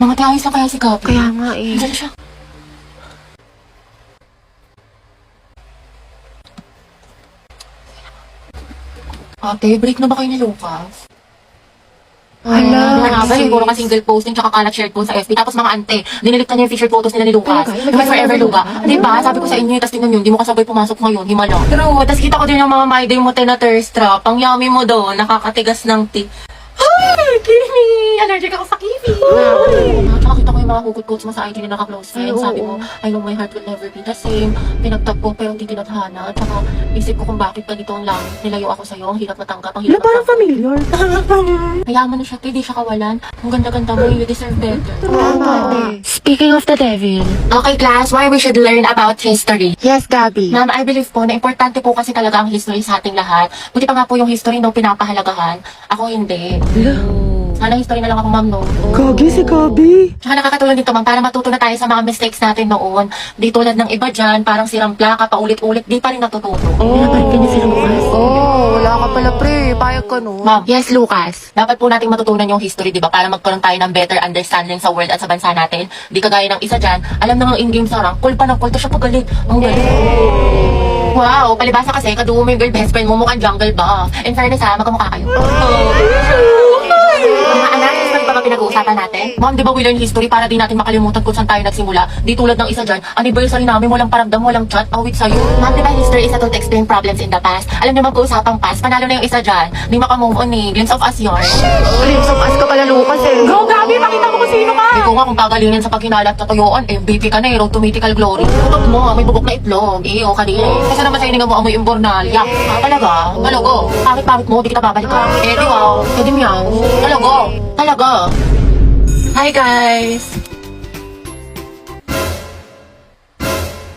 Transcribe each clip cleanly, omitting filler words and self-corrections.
Mga tayos lang kaya si Gabi. Kaya nga eh. Diyan siya. Ate, break na ba kayo ni Lucas? Hala. Nga ba, puro ka single posting tsaka kalat shared post sa FB. Tapos mga ante, dinilit na niya yung featured photos nila ni Lucas. Talaga? Yung forever Luga. Diba? Sabi ko sa inyo, tapos tingnan nyo, hindi mo kasabay pumasok ngayon, himala. True, tapos kita ko din yung mga my day mo na thirst trap. Ang yummy mo doon, nakakatigas ng Ay, Kimi! Allergic ako sa Kimi! Tsaka kita ko yung mga hugot-quotes mo sa IG ni naka-close friends. Sabi mo, I know my heart will never be the same. Pinagtag ko pero hindi tinadhana. Tsaka isip ko kung bakit ganito ang langit. Nilayo ako sa'yo. Ang hirap matanggap. Ang hirap Parang familiar. Mayaman na siya, di siya kawalan. Ang ganda-ganda mo, you deserve better. Speaking of the devil. Okay, class, why we should learn about history? Yes, Gabi. Ma'am, I believe po na importante po kasi talaga ang history sa ating lahat. Buti pa nga po yung history nung pinapahalagahan. Ako hindi. Sana history na lang ako, ma'am, no? Gagi si Gabi. Tsaka nakakatulong dito, ma'am, para matuto na tayo sa mga mistakes natin noon. Di tulad ng iba dyan, parang sirang plaka, paulit-ulit, di pa rin natututo. Pinapalit ka niya si Lucas. Wala ka pala pre. Payag ka no. Ma'am, Yes, Lucas. dapat po nating matutunan yung history, di ba? Para magkaroon tayo ng better understanding sa world at sa bansa natin. Di kagaya ng isa dyan, alam na nga in-game sa rank, cool pa ng cool, to siya pagalit. Ang galing. Wow, palibasa kasi, kadugo mo yung girl best friend mo, mukhang jungle ba? In fairness ha, magkamukha kayo. Mga anak, history pa ba pinag-uusapan natin? Ma'am, di ba we learn history para di natin makalimutan kung saan tayo nagsimula? Di tulad ng isa dyan, anniversary namin, walang paramdam, walang chat, awit sa'yo. Ma'am, di ba history is a tool to explain problems in the past? Alam niyo mag-uusapang past, panalo na yung isa dyan. Di makamove on eh, glimpse of us yun. Glimpse of us ka pala, Lucas eh. Go, Gabi! Pakita mo kung sino ka! Ikaw nga kung pagalingin sa pagkinalat sa tuyuan, MVP ka na eh, road to mythical glory. Tutok mo, may bubok na itlog. Iyo, kanina. Kasi naman sa hininga mo amoy imbornal. Yak, talaga? Talago. Pangit-pangit mo, di kita babalikan. Eh, di wow. Eh, di meow. Talago. Talaga. Hi, guys!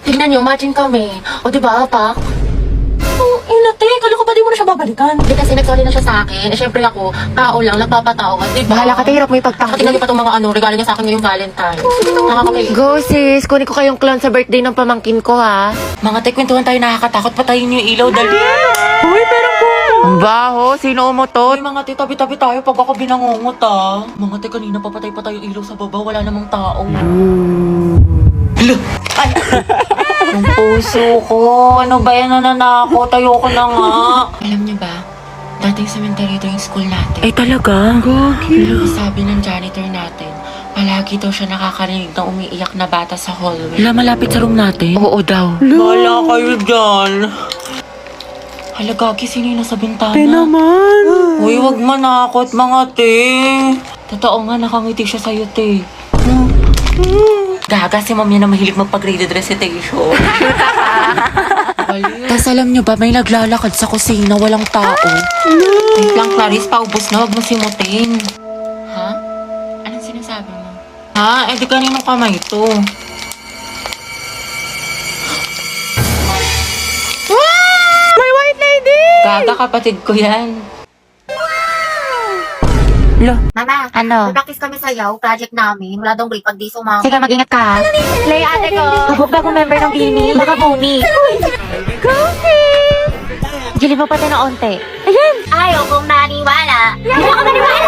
Tignan nyo, matching kami. O, di ba, Pak? Inate, kala ko ba di mo na siya babalikan? Di kasi nag-sorry na siya sa akin. Eh, syempre ako, tao lang, nagpapatawad, di ba? Bahala ka, hirap mo ipagtakot. Tingnan niyo pa itong mga regalo niya sa akin ngayong Valentine. Nakakakay. Go sis, kunin ko kayong clown sa birthday ng pamangkin ko ha. Mga te, kwentuhan tayo nakakatakot. Patayin niyo yung ilaw, dali. Uy, meron po. Ang baho, sino umutot? Ay, mga te, tabi-tabi tayo pag ako binangungot, ah. Mga te, kanina papatay pa tayo ilaw sa baba. Wala namang tao. Hala! Ay! Ang puso ko. Ano ba yan? Nananakot. Ayoko na nga. Alam niyo ba? Dating cemetery ito yung school natin. Ay talaga? Gagi. Sabi ng janitor natin, palagi daw siya nakakarinig ng umiiyak na bata sa hallway. Wala malapit sa room natin? Oo daw. Wala kayo dyan. Hala, Gagi, sino yung nasa bintana? naman. Uy, wag manakot, mga te. Totoo nga, nakangiti siya sa'yo, te. Gaga, si ma'am yan na mahilig magpag-graded recitation. Tapos alam nyo ba, may naglalakad sa kusina, walang tao. Wait lang, Clarice, paubos na, wag mo simutin. Ha? Anong sinasabi mo? Ha? Eh, di kaninong kamay to? May white lady! Gaga, kapatid ko yan. Lo, Mama, ano? practice kami sayaw, project namin. Wala daw break pag di sumama. Sige, mag-ingat ka. Play ate ko. Hubog bagong member ng Bini. Baka buni. Coffee! Gili mo pati na onte. Ayan! Ayaw kong maniwala. Ayaw kong maniwala!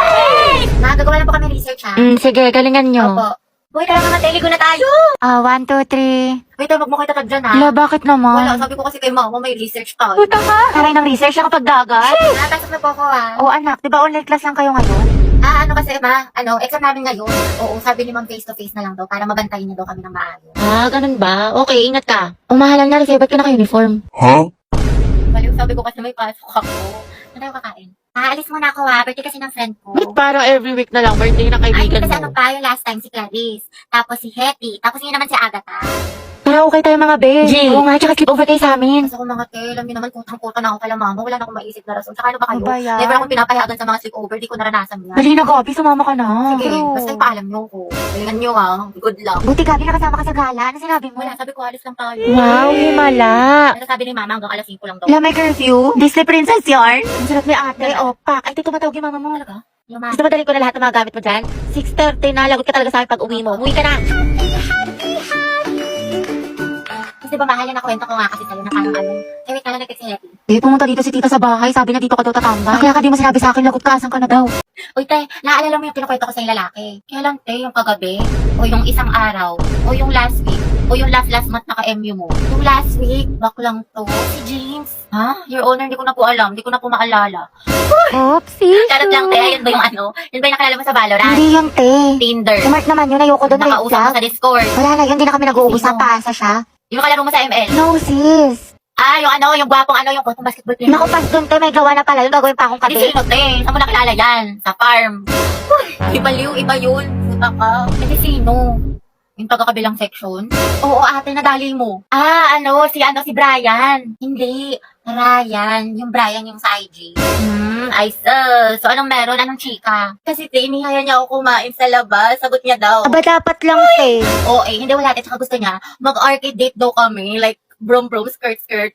Ma, gagawa lang po kami research ha. Sige, galingan nyo. Opo. Uy, tara mga teligo na tayo. 1, 2, 3. Wait, wag mo kayo tatag dyan ha. Lo, bakit naman? Wala, sabi ko kasi kay mama, may research tayo. Puta ka! Taray ng research ako pag dagat. Pasok na po ako ha. Oo anak, di ba online class lang kayo ngayon? Ano kasi ma, exam namin ngayon. Oo, sabi ni ma'am face to face na lang daw para mabantayin niya daw kami ng maayos. Ganun ba? Okay, ingat ka. Umahalan na rin sa'yo, ba't ka naka-uniform? Baliw, sabi ko kasi may pasok ako. Ano tayo kakain? Aalis muna ako ha, birthday kasi ng friend ko. Ba't parang every week na lang birthday ng Ay, kaibigan kasi mo? ano pa, yung last time si Clarice. Tapos si Hetty. Tapos yun naman si Agatha. Para okay tayo mga be. Jay. Oo nga, tsaka sleep over kayo sa amin. Kasi ako mga te, alam niyo naman kung tangkutan na ako kala mama, wala na akong maisip na rason. Tsaka ano ba kayo? Ano ba yan? Never akong pinapayagan sa mga sleepover, di ko naranasan yan. Dali na, Gabi, sumama ka na. Sige, basta ipaalam niyo ko. Galingan niyo ha. Good luck. Buti, Gabi, nakasama ka sa gala. Ano sinabi mo? Wala, sabi ko alis lang tayo. Wow, himala. Ano sabi ni mama hanggang alas 5 lang daw. Wala, may curfew. Disney Princess yarn. Ang sarap ni ate. Opak. Ay, tumatawag yung mama mo. Talaga? Yung mama. Gusto madali ko na lahat ng mga gamit mo dyan? 6:30 na. Lagot ka talaga sa akin pag uwi mo. Umuwi ka na. Kasi ba mahal na kwento ko nga kasi sa'yo na parang ano. Eh, wait ka lang nag-text si Hetty. Pumunta dito si tita sa bahay. Sabi niya dito ka daw tatambay. Kaya ka di mo sinabi sa akin, lagot ka. Asan ka na daw? Uy, te, naalala mo yung kinukwento ko sa yung lalaki? Kailan, te, yung kagabi? O yung isang araw? O yung last week? O yung last month naka-MU mo? Yung last week, baklang to. Si James. Ha? Your Honor, hindi ko na po alam. Hindi ko na po maalala. Oopsie. Charot lang, te. Yun ba yung ano? Yun ba yung nakalala mo sa Valorant? Hindi yung te. Tinder. Smart naman yun, ayoko doon red Nakausap mo flag. sa Discord. Wala na yun, hindi na kami nag-uusap, Sino? paasa siya. Yung kalaro mo sa ML. No, sis. Ah, yung ano, yung gwapong ano, yung gwapong basketball player. Naku, pas doon te, may gawa na pala yun, gagawin pa akong Hindi kape. sino, te? Saan mo nakilala yan? Sa farm. Uy, ibaliw, iba yun. Puta ka. Hindi sino? Yung taga-kabilang section? Oo, ate, nadali mo. Ah, si Brian. Hindi, Ryan. Yung Brian yung sa IG. I see. So, anong meron? Anong chika? Kasi, te, inihaya niya ako kumain sa labas. Sagot niya daw. Aba, dapat lang te. Oo, hindi wala. Tsaka gusto niya, mag-arcade date daw kami. Like, brom, skirt.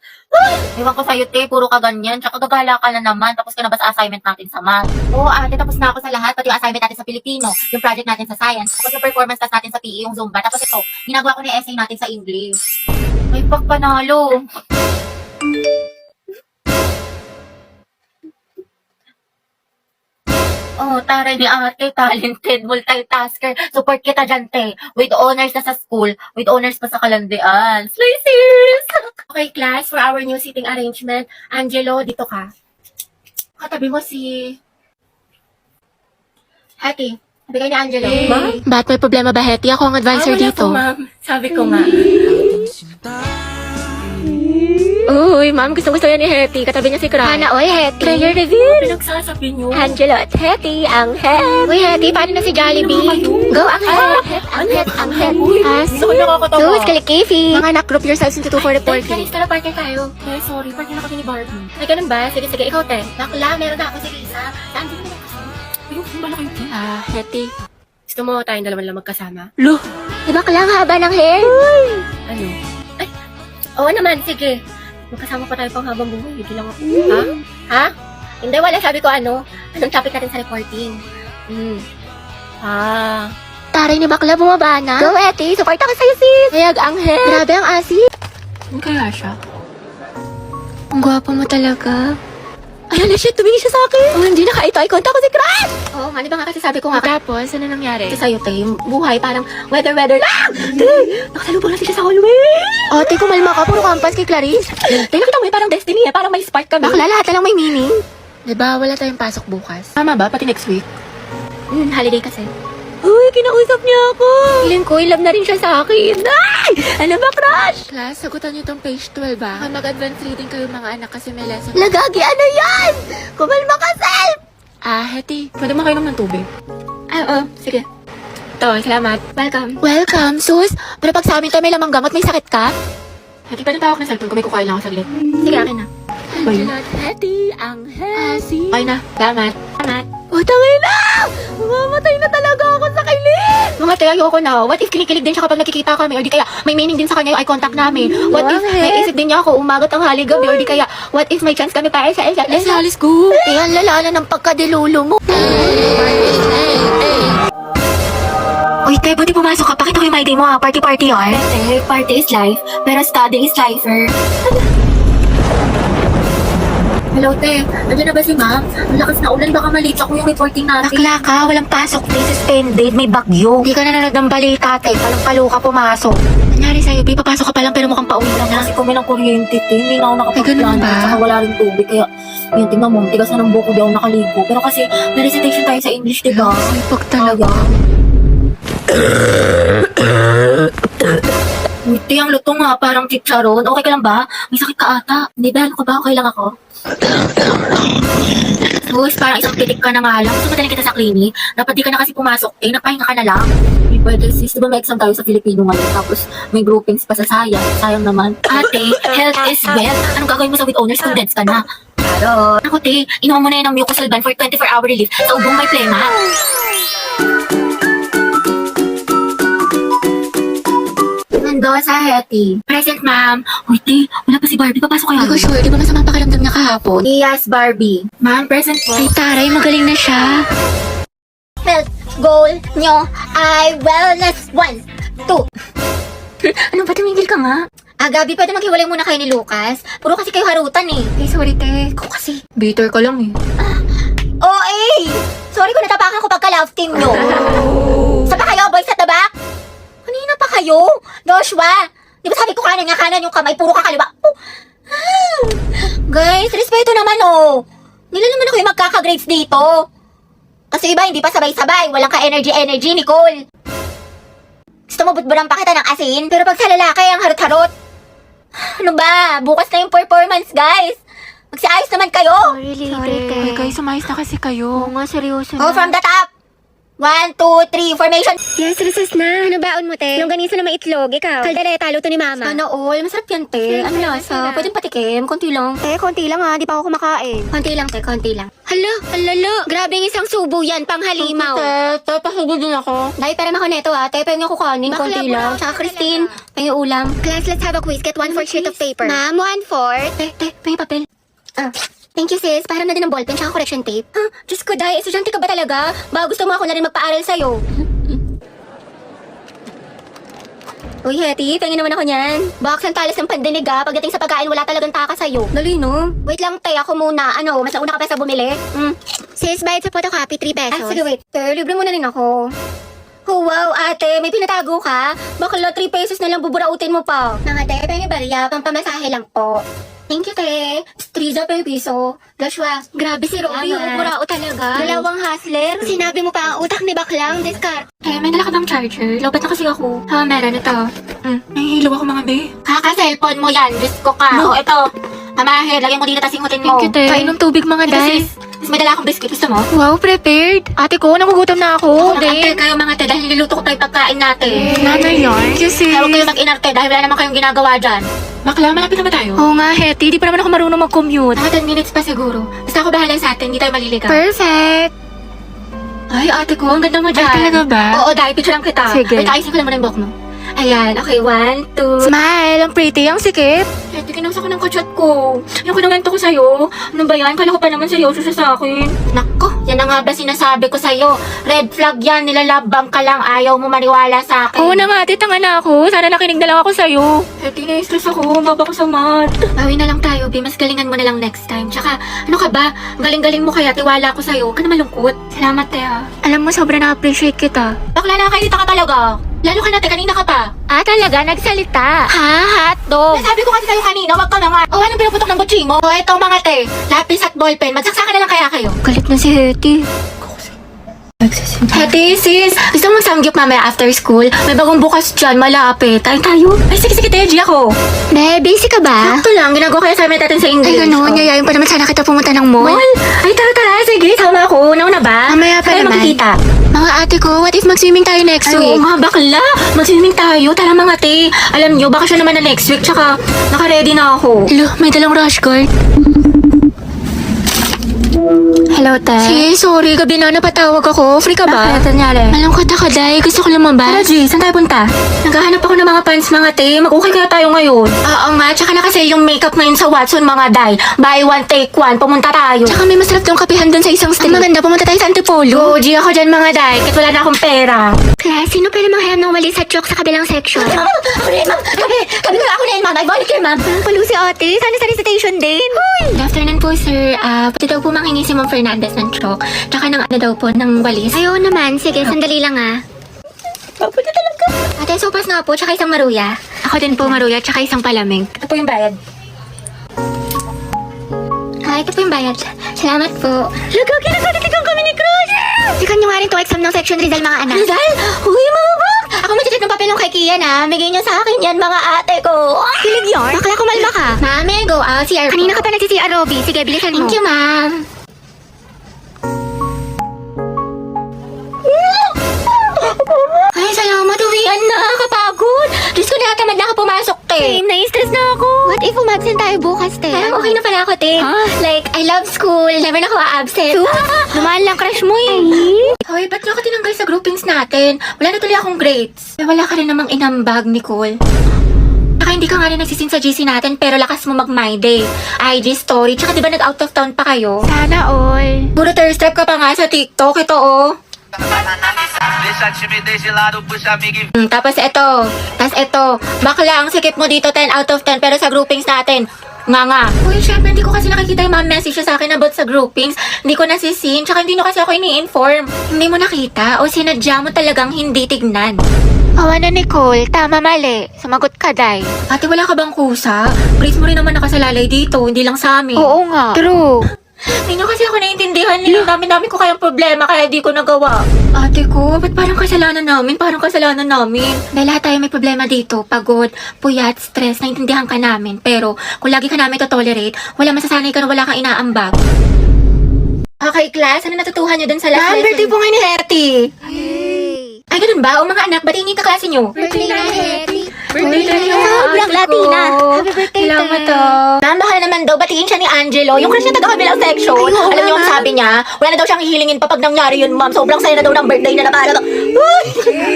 Iwan ko sa'yo, te, puro ka ganyan. Tsaka gagala ka na naman. Tapos ka na ba sa assignment natin sa math? Oo, ate, tapos na ako sa lahat. Pati yung assignment natin sa Filipino, yung project natin sa science, tapos yung performance test natin sa PE, yung Zumba. Tapos ito, ginagawa ko na yung essay natin sa English. Ay, pagpanalo. Oh, taray ni ate, talented, multitasker. Support kita dyan, te. With honors na sa school, with honors pa sa kalandian. Slay sis! Okay, class, for our new seating arrangement, Angelo, dito ka. Katabi mo si... Hattie. Sabi kayo ni Angelo. Ma'am? Ba't may problema ba, Hetty? Ako ang advisor Wala dito. po, ma'am. Sabi ko nga. Uy, ma'am, gustong-gusto yan ni Hetty. Katabi niya si Cry. Hana, oy, Hetty. Prayer reveal. Pinagsasabi niyo. Angelo at Hetty, ang head. Uy, Hetty, paano na si Jollibee? Go, ang head. Ang head, ang head. As. Gusto ko nakakatawa. Sus, kalikifi. Mga anak, group yourselves into 2 for reporting. Guys, tara, partner tayo. Okay, sorry. Partner na kami ni Barbie. Ay, ganun ba? Sige, ikaw, te. Bakla, meron na ako si Lisa. Saan din naman kasi? Yung bala kayo, te. Hetty. Gusto mo tayong dalawa lang magkasama? Lo, diba kailang haba ng hair? Ano? Ay, oo naman, sige. Magkasama pa tayo pang habang buhay. Hindi lang ako. Ha? Ha? Hindi, wala. Sabi ko ano? Anong topic natin sa reporting? Ah. Taray ni bakla, bumaba na. Go, Hetty. Support ako sa'yo, sis. Hayag ang head. Grabe ang asi. Ano kaya siya? Ang gwapo mo talaga. Ayan na, shit. Tumingin siya sa akin. Oh, hindi na eye contact ko si Crush. Oo nga, di ba nga kasi sabi ko nga. Tapos, ano nangyari? Kasi sa'yo, te, yung buhay parang weather lang. Te, nakasalubong na siya sa hallway. Ate, kumalma ka. Puro kampas kay Clarice. Te, nakita mo yun, parang destiny eh. Parang may spark kami. Bakla, lahat na lang may meaning. Diba, wala tayong pasok bukas. Tama ba? Pati next week? Holiday kasi. Uy, kinausap niya ako. Feeling ko, love na rin siya sa akin. Ay! Ano ba, crush? Class, sagutan niyo tong page 12, ba? Mag-advance reading kayo, mga anak, kasi may lesson. Lagagi, ano yan? Kumalma ka, self! Hetty. Pwede makainom ng tubig. Oo, sige. Ito, salamat. Welcome. Welcome, sus. Pero pag sa amin to may lamang gamot, may sakit ka? Hindi pa tawag na cellphone ko, may kukain lang ako saglit. Sige, akin na. Ba yun? Hetty, ang Hetty. Okay na, salamat. Oh, tangay na! Mamamatay na talaga ako sa kilig! Mga te, ayoko na. What if kinikilig din siya kapag nakikita kami? Or di kaya may meaning din sa kanya yung eye contact namin? What if may isip din niya ako umagat ang hali gabi? Or di kaya, what if may chance kami para sa isa't isa? Let's go! Ayan, lalala ng pagkadilulo mo. Uy, te, buti pumasok ka. Pakita ko yung my day mo ha. Party, ah. Te, party is life, pero study is lifer. Hello, te. Nandiyan na ba si ma'am? Ang lakas na ulan. Baka malate ako yung reporting natin. Bakla ka, walang pasok. This suspended, may bagyo. Hindi ka nanonood ng balita, te. Palang-palo ka pumasok. Nangyari sa'yo, babe, papasok ka pa lang pero mukhang pauwi lang na. Kasi kung may ng kuryente, te, hindi na ako ganun nakapagplano. ba? Saka wala rin tubig. Kaya, yun, tingnan mo, tigas na ng buko, di ako nakaligo. Pero kasi, may recitation tayo sa English, di ba? Ay, pag talaga. Uy, te, ang lutong nga, parang chicharon. Okay ka lang ba? May sakit ka ata. Hindi ba? Ano ka ba? Okay lang ako? Sus, parang isang pitik ka na nga lang. Gusto madaling kita sa clinic. Dapat di ka na kasi pumasok. Eh, napahinga ka na lang. Hindi pwede, sis. Di ba may exam tayo sa Filipino ngayon? Tapos, may groupings pa sa sayang. Sayang naman. Ate, health is wealth. Anong gagawin mo sa with honor students ka na? Claro. Ako, te, inuha mo na yun ng mucosolvan for 24-hour relief sa ubong may plema. Mendoza, Hetty. Present, ma'am. Uy, te, wala pa si Barbie. Papasok kayo. Hindi ko sure, di ba masamang pakiramdam niya kahapon? Yes, Barbie. Ma'am, present po. Ay, taray, magaling na siya. Health goal nyo ay wellness 1, 2. Ano ba, tumigil ka nga? Gabi, pwede maghiwalay muna kayo ni Lucas. Puro kasi kayo harutan eh. Ay, sorry, te. Ko kasi. Bitter ka lang eh. OA! Sorry kung natapakan ko pagka-love team nyo. Saan pa kayo, boys at the back? Kanina pa kayo? Joshua, di ba sabi ko kanan nga kanan yung kamay, puro ka kaliwa? Guys, respeto naman oh. Nila naman ako yung magkaka-grades dito. Kasi iba, hindi pa sabay-sabay. Walang ka-energy, Nicole. Gusto mo butburan pa kita ng asin? Pero pag sa lalaki, ang harot-harot. Ano ba? Bukas na yung performance, guys. Magsiayos naman kayo. Sorry, Hoy guys, sumayos na kasi kayo. Oo nga, seryoso Go from the top. 1, 2, 3, formation. Yes, recess na. Ano baon mo, te? Longganisa na may itlog, ikaw. Kaldereta, luto ni mama. Sana all. Masarap yan, te. Ano lasa? Pwedeng patikim. Konti lang. Te, konti lang ha. Di pa ako kumakain. Konti lang, te. Konti lang. Hala. Grabe yung isang subo yan, panghalimaw. Te, pasigod din ako. Dahil pera ako neto, ha. Te, pwede ako kanin. Bakla, Konti lang. bro. Tsaka Christine, pwede ulam. Class, let's have a quiz. Get 1/4 sheet of paper. Ma'am, 1/4. Te, pwede papel. Thank you, sis. Param na din ng ballpen tsaka correction tape. Huh? Diyos ko, Day. Estudyante ka ba talaga? Baka gusto mo ako na rin magpaaral sa'yo. Uy, Hetty, pengin naman ako niyan. Baka ang talas ng pandinig pagdating sa pagkain, wala talagang taka sa'yo. Dali, no? Wait lang, te, ako muna. Ano, mas nauna ka pa sa bumili? Sis, bayad sa photocopy, 3 pesos. Sige, wait. Te, libre mo na rin ako. Oh, wow, ate, may pinatago ka? Bakla, 3 pesos na lang buburautin mo pa. Mga te, pengi bariya, pampamasahe lang po. Thank you, te. Striza pa yung piso. Joshua, grabe si Robby, burao talaga. Dalawang hustler. Sinabi mo pa ang utak ni Baklang, discard. May dala ka bang charger? Lobat na kasi ako. Meron ito. Nahihilo ako mga be. Kaka-cellphone mo yan, disco ka. No. Ito. Mamahe, lagyan mo dito tas ingutin mo. Thank you, te. Kain ng tubig mga day. Sis, may dala akong biscuit. Gusto mo? Wow, prepared. Ate ko, nagugutom na ako. Mag-ante kayo mga te dahil niluluto ko tayo pagkain natin. Nanay yarn. Kasi... Kaya huwag kayo mag-inarte dahil wala naman kayong ginagawa dyan. Bakla, malapit na ba tayo? Oo nga, Hetty. Di pa naman ako marunong mag-commute. Mga 10 minutes pa siguro. Basta ako bahala sa atin, hindi tayo maliligaw. Perfect. Ay, ate ko, ang ganda mo dyan. Ay, talaga ba? Oo, dahil picture lang kita. Sige. Wait, ayusin ko lang muna yung buhok mo. Ayan, okay, 1, 2. Smile. Ang pretty. Ang sikip. Ate, kinausa ko ng kachat ko. Yung kinawento ko sa'yo. Ano ba yan? Kala ko pa naman seryoso siya sa akin. Nako, yan na nga ba sinasabi ko sa'yo. Red flag yan, nilalabang ka lang. Ayaw mo maniwala sa akin. Oo na nga, ate. Tanga na ako. Sana nakinig na lang ako sa'yo. Ate, na-stress ako. Baba ko sa mat. Bawi na lang tayo, Bi. Mas galingan mo na lang next time. Tsaka, ano ka ba? Galing-galing mo kaya. Tiwala ko sa'yo. Huwag ka na malungkot. Salamat, te, ha. Alam mo, sobrang na-appreciate kita. Bakla, nakakailita ka talaga. Lalo ka natin, kanina ka pa. Talaga? Nagsalita? Ha? Hotdog? Nasabi ko kasi sa'yo kanina, wag ka na nga. O, anong pinuputok ng butsi mo? O, eto mga te, lapis at ballpen. Magsaksakan na lang kaya kayo. Galit na si Hetty. Ate, sis, gusto mo samgyup mamaya after school? May bagong bukas dyan, malapit. Tayo. Ay, sige, Teji ako. Ne, busy ka ba? Sakto lang, ginagawa ko yung assignment natin sa English. Ay, gano'n. Oh. Yayayin pa naman sana kita pumunta ng mall. Mall? Ay, tara, sige, sama ako. Nauna ba? Mamaya pa Tayo naman. makikita. Mga ate ko, what if mag-swimming tayo next Ay, oo week? nga, bakla. Mag-swimming tayo. Tara mga te. Alam nyo, baka siya naman na next week. Tsaka, naka-ready na ako. Hello, may dalang rush guard. Hello, te. Sis, sorry. Gabi na napatawag ako. Free ka ba? Bakit? Nangyari? Malungkot ako, Day. Gusto ko Tara, lumabas. G, saan tayo punta? Naghahanap ako ng mga pants, mga te. Mag-okay kaya tayo ngayon. Oo nga, tsaka na kasi yung makeup ngayon sa Watson, mga day. Buy one, take one. Pumunta tayo. Tsaka may masarap tong kapihan doon sa isang street. Ang maganda, pumunta tayo sa Antipolo. Go, G, ako dyan, mga day. Kahit wala na akong pera. Class, sino pwede manghiram ng walis at chalk sa kabilang section? Ako rin, ma'am. Kami na ako na yun, ma'am. I volunteer, ma'am. Ang palo si ate. Sana sa recitation din. Good afternoon po, sir. Pati daw po mangingi si Ma'am Fernandez ng chalk. Tsaka ng ano daw po, ng walis. Ayaw naman. Sige, sandali lang Papunta talaga. Ate, sopas nga po, tsaka isang maruya. Ako din po, Maruya, tsaka isang palamig. Ito po yung bayad. Ito po yung bayad. Salamat po. Lagagi na kami kami ni Cruz! Sikan nyo nga rin to exam ng section Rizal, mga anak. Rizal? Uy, mga bak! Ako magtitit ng papel ng kay Kian, ha? Bigay niyo sa akin yan, mga ate ko. Kilig yarn? Bakla kumalma ka. Mami, go out. CR Kanina ka pa nagsi-CR, Robby. Sige, bilisan mo. Thank you, ma'am. Ay, salamat. Uwian na. Kapagod. Diyos ko, natamad na ako pumasok, te. Same, na-stress na ako. What if umabsent tayo bukas, te? Parang okay na pala ako, te. Like, I love school. Never na ako absent. Dumaan lang crush mo eh. Hoy, ba't niyo ako tinanggal sa groupings natin? Wala na tuloy akong grades. Wala ka rin namang inambag, Nicole. Saka hindi ka nga rin nagsisin sa GC natin pero lakas mo mag-my day. IG story. Tsaka diba nag-out of town pa kayo? Sana all. Puro thirst trap ka pa nga sa TikTok. Ito, oh. Deixa a timidez de lado, puxa amigo e Tapos ito. Bakla, ang sikip mo dito 10 out of 10 pero sa groupings natin Nga. Uy, syempre, hindi ko kasi nakikita yung mga message sa akin about sa groupings. Hindi ko nasisin, tsaka hindi nyo kasi ako ini-inform. Hindi mo nakita o sinadya mo talagang hindi tignan? Awa na, Nicole. Tama, mali. Sumagot ka, Day. Ate, wala ka bang kusa? Grace mo rin naman nakasalalay dito, hindi lang sa amin. Oo nga. True. Hindi nyo kasi ako naiintindihan nila. Dami ko kayang problema kaya di ko nagawa. Ate ko, ba't parang kasalanan namin? Parang kasalanan namin. Dahil lahat tayo may problema dito. Pagod, puyat, stress, naiintindihan ka namin. Pero kung lagi ka namin to-tolerate, wala masasanay ka na wala kang inaambag. Okay, class. Ano natutuhan nyo dun sa last lesson? Birthday po ngayon ni Hetty. Ay, ganun ba? O mga anak, batiin yung kaklase nyo. Birthday na, Hetty. Birthday na niya. Sobrang Latina. Happy birthday, Salamat Ma'am, baka naman daw batiin siya ni Angelo. Yung crush niya taga-kabilang section. Alam niyo ang sabi niya? Wala na daw siyang hihilingin pa pag nangyari yun, ma'am. Sobrang saya na daw ng birthday na para daw.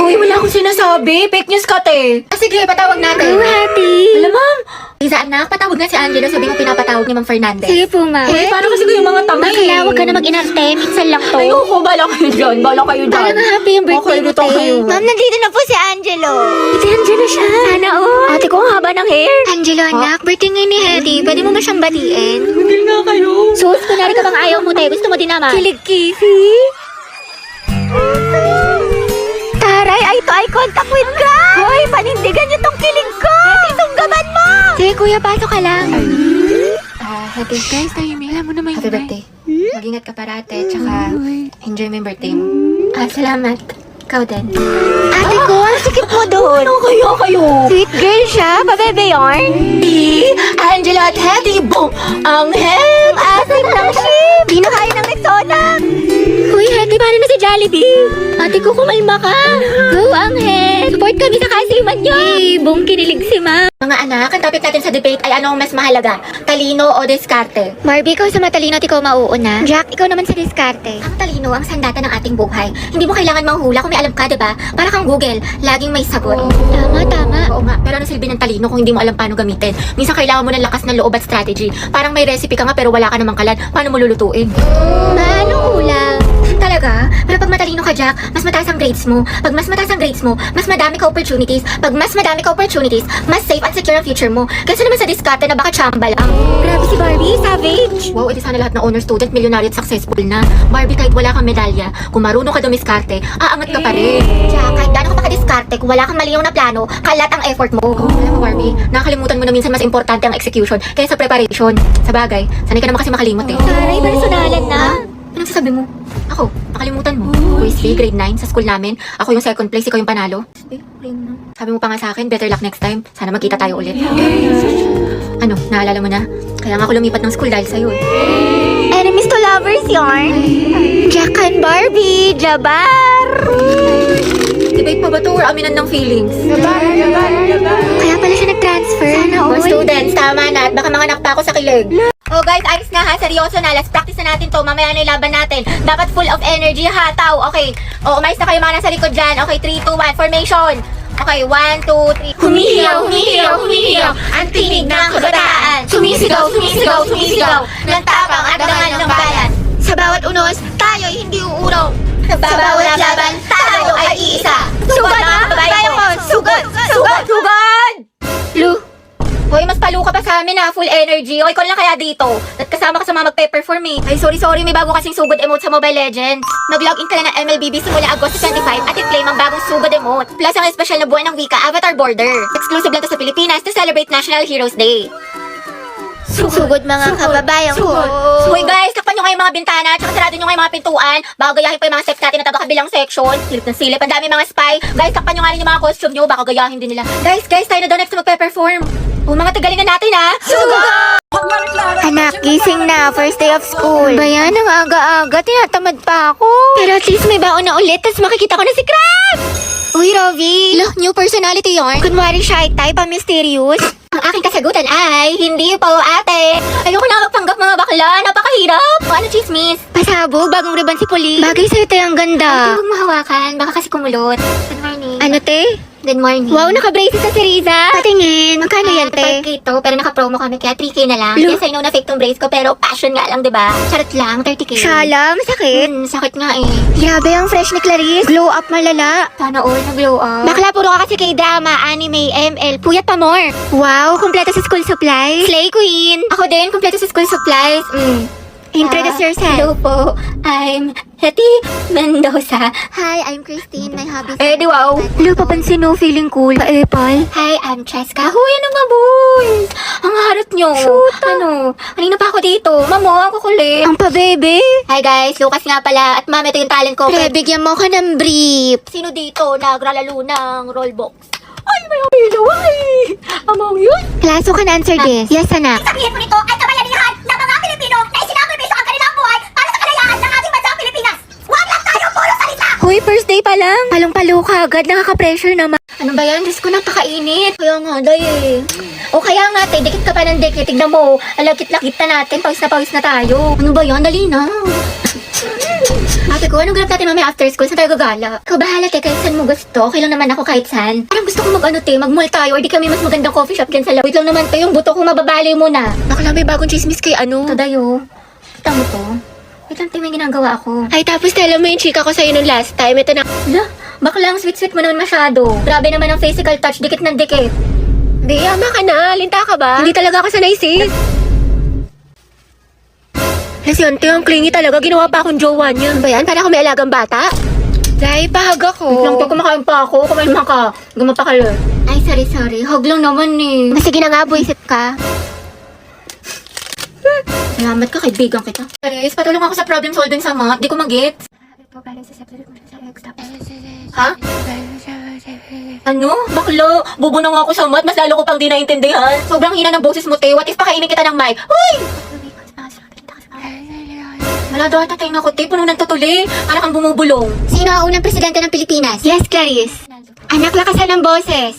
Uy, wala akong sinasabi. Fake news ka, te. Sige, patawag natin. Hetty. Alam, ma'am. Isa, anak, patawag nga si Angelo. Sabi mo pinapatawag ni Ma'am Fernandez. Sige po, ma'am. Paano kasi kayo mga tanga Bakla, huwag ka na mag-inarte. Minsan lang to. Ayoko, bala kayo dyan. Bala kayo dyan. Parang happy yung birthday Okay, mo, dito kayo. Ma'am, nandito na po si Angelo. Si Angelo siya. Sana all. Ate ko, ang haba ng hair. Angelo, anak, birthday ngayon ni Hetty. Pwede mo ba siyang batiin? Tigil nga kayo. Sus, kunwari ka bang ayaw mo, tayo? Gusto mo din naman? Kilig, Kisi. Taray, eye to eye contact with God! Hoy, panindigan niyo tong kilig ko! Hetty, sunggaban mo! Sige, kuya, pasok ka lang. Happy guys, tayo may alam mo naman Happy birthday. Mag-ingat ka parate, tsaka enjoy mo yung birthday mo. Salamat. Ikaw din. Ate ko, ang sikip mo doon. Ano kayo? Sweet girl siya, pabebe yarn. Angela at Hetty, boom! Ang hem! Asim ng ship! Di na kaya ng Rexona. Uy, Hetty, paano na si Jollibee? Ate ko, kumalma ka. Go, Angel. Support kami sa kasiman niyo. Boom, kinilig si Ma. Mga anak, ang topic natin sa debate ay ano ang mas mahalaga? Talino o diskarte? Barbie, ikaw sa matalino at ikaw mauuna. Jack, ikaw naman sa diskarte. Ang talino ang sandata ng ating buhay. Hindi mo kailangan manghula kung may alam ka, diba? Para kang Google, laging may sagot. Tama. Oo nga, pero ano silbi ng talino kung hindi mo alam paano gamitin? Minsan kailangan mo ng lakas ng loob at strategy. Parang may recipe ka nga pero wala ka namang kalan. Paano mo lulutuin? Maano ulam? Talaga? Pero pag matalino ka, Jack, mas mataas ang grades mo. Pag mas mataas ang grades mo, mas madami ka opportunities. Pag mas madami ka opportunities, mas safe at secure ang future mo. Kasi naman sa diskarte na baka chamba lang. Grabe si Barbie, savage. Wow, edi sana lahat ng honor student, milyonaryo at successful na. Barbie, kahit wala kang medalya, kung marunong ka dumiskarte, aangat ka pa rin. Jack, kahit gano'n ka pa ka-diskarte, kung wala kang malinaw na plano, kalat ang effort mo. Alam mo, Barbie, nakakalimutan mo na minsan mas importante ang execution kaysa preparation. Sa bagay, sanay ka naman kasi makalimot eh. Taray, personalan na. Anong sasabi mo? Ako, nakalimutan mo. Quiz B, grade 9, sa school namin. Ako yung second place, ikaw yung panalo. Sabi mo pa nga sa akin, better luck next time. Sana magkita tayo ulit. Ano, naalala mo na? Kaya nga ako lumipat ng school dahil sa'yo eh. Enemies to lovers yarn. Jack and Barbie, Jabar. Debate pa ba to or aminan ng feelings? Kaya pala siya nag-transfer. Sana Mga students, tama na at baka manganak pa ako sa kilig. Oh guys, ayos nga ha, seryoso na. Let's practice na natin to. Mamaya na yung laban natin. Dapat full of energy ha, tao. Okay. O, umayos na kayo mga nasa likod dyan. Okay, 3, 2, 1, formation. Okay, 1, 2, 3. Humihiyaw. Ang tinig ng kabataan. Sumisigaw. Ng tapang at dangan ng bayan. Sa bawat unos, tayo'y hindi uurong. Sa bawat laban, tayo ay iisa. Sugod mga kababayan ko! Sugod! Lu! Hoy, mas palo ka pa sa amin ha, full energy. Okay, ko lang kaya dito. At kasama ka sa mga magpe-perform eh. Ay, sorry, may bago kasing sugod emote sa Mobile Legends. Mag-login ka na ng MLBB simula Agosto 25 at i-claim ang bagong sugod emote. Plus ang espesyal na buwan ng wika, Avatar Border. Exclusive lang to sa Pilipinas to celebrate National Heroes Day. Sugod mga kababayan ko. Hoy guys, takpan nyo nga yung mga bintana, tsaka sarado nyo nga yung mga pintuan. Baka gayahin pa yung mga steps natin na taga-kabilang section. Silip ng silip, ang dami mga spy. Guys, takpan nyo nga rin yung mga costume nyo, baka gayahin din nila. Guys, tayo na daw next na magpe-perform. Oh, mga tagalingan natin ha. Sugod! Anak, gising na. First day of school. Bayan, ang aga-aga. Tinatamad pa ako. Pero at least may baon na ulit, tas makikita ko na si Crab! Uy, Rovi. Look, new personality yarn. Kunwari shy type, mysterious. Ang aking kasagutan ay, hindi po ate. Ayoko na magpanggap mga bakla, napakahirap. O ano chismis? Pasabog, bagong ribbon si Poli. Bagay sa'yo tayo ang ganda. Huwag mahawakan, baka kasi kumulot. Good morning. Ano te? Good morning. Wow, naka-braces na si Riza. Patingin. Magkano yan, te? 5K to, pero naka-promo kami, kaya 3K na lang. Yes, I know na fake tong brace ko, pero passion nga lang, diba? Charot lang, 30K. Shala, masakit. Sakit nga eh. Grabe ang fresh ni Clarice. Glow up malala. Sana all na-glow up. Bakla, puro ka kasi kay drama, anime, ML, puyat pa more. Wow, kumpleto sa school supplies. Slay queen. Ako din, kumpleto sa school supplies. Introduce yourself. Hello po, I'm Hetty Mendoza. Hi, I'm Christine. My hobby is... di wow. Hello, papansin mo, feeling cool. Pa-epal. Hi, I'm Cheska. Huy, ano nga, boys? Ang harot nyo. Shoot. Ano? Kanina pa ako dito. Mamo, ako kulit. Ang pa-bebe. Hi, guys. Lucas nga pala. At ma'am, ito yung talent ko. Pre, bigyan mo ka ng brief. Sino dito nagralalo ng rollbox? Ay, may amilaw. Ay! Amang yun. Klaso can answer this. Yes, anak. Sabihin mo nito ay kabayanihan ng mga Pilipino na isinakripisyo ang kanilang buhay para sa kalayaan ng ating bansang Pilipinas. Huwag lang tayo puro salita! Hoy, first day pa lang. Palong-palo ka agad. Nakaka-pressure naman. Ano ba yan? Diyos ko, napakainit. Kaya nga, day eh. O kaya nga, te, dikit ka pa ng dikit. Tignan mo, alagkit-lakit na natin. Pawis na tayo. Ano ba yan? Dali na. Ate ko, anong ganap natin mamaya after school? Saan tayo gagala? Ikaw bahala, te, kahit saan mo gusto. Okay lang naman ako kahit saan. Parang gusto ko mag-mall tayo or di kami mas magandang coffee shop dyan sa loob. Wait lang naman, te, yung buto ko mababali muna. Bakla, may bagong chismis kay ano. Ito, dayo. Kita mo to? Wait lang, te, may ginagawa ako. Ay, tapos tala mo yung chika ko sa'yo nung last time. Ito na. Hala, baklang sweet-sweet mo naman masyado. Grabe naman ang physical touch, dikit ng dikit. Di, ama ka na. Linta ka ba? Hindi talaga ako sanay, sis. Lesyante, ang clingy talaga. Ginawa pa akong jowa niya. Ano ba yan? Para ako may alagang bata? Dahil pahag ako. Wait lang, te, kumakain pa ako. Kumain man ka. Gumapakalo. Ay, sorry. Hug lang naman eh. Sige na nga, buisit ka. Salamat ka, kaibigan kita. Charis, patulong ako sa problem solving sa math. Di ko mag-get. Ha? Ano? Baklo? Bobo na nga ako sa math. Mas lalo ko pang di naintindihan. Sobrang hina ng boses mo, te. What if pakainin kita ng mic? Hoy! Wala daw tatay na ko, te. Puno ng tutuli. Para kang bumubulong. Sino ang unang presidente ng Pilipinas? Yes, Clarice. Anak, lakasan ng boses.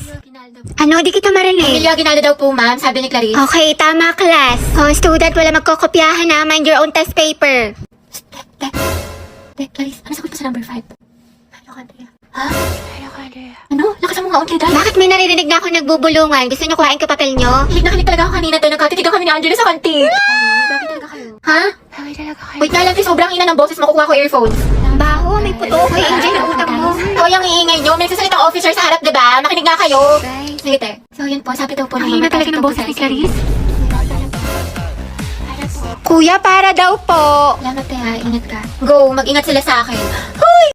Ano? Di kita marinig. Emilio Aguinaldo daw po, ma'am. Sabi ni Clarice. Okay, tama, class. Oh, student, wala magkokopyahan na. Mind your own test paper. Clarice, ano sagot pa sa number 5? Ha? Ano? Lakasan mo nga, unti dahil. Bakit may naririnig na ako nagbubulungan? Gusto niyo kuhain ko papel niyo? Hilig na hilig talaga ako kanina doon. Nagkatitigan kami ni Angela sa kantin. Bakit talaga kayo? Ha? Bakit talaga kayo? Wait na lang, te. Sobrang ina ng boses. Makukuha ko earphones. Baho, may puto. Hoy, Angel, na utang mo. O, yung iingay nyo. May sasalita officer sa harap, diba? Makinig nga kayo. Sige, te. So, yun po. Sabi daw po Ay, na talaga ng boses ni Clarice. Kuya, para daw po. Salamat, te, ha. Ingat ka. Go, mag-ingat sila sa akin.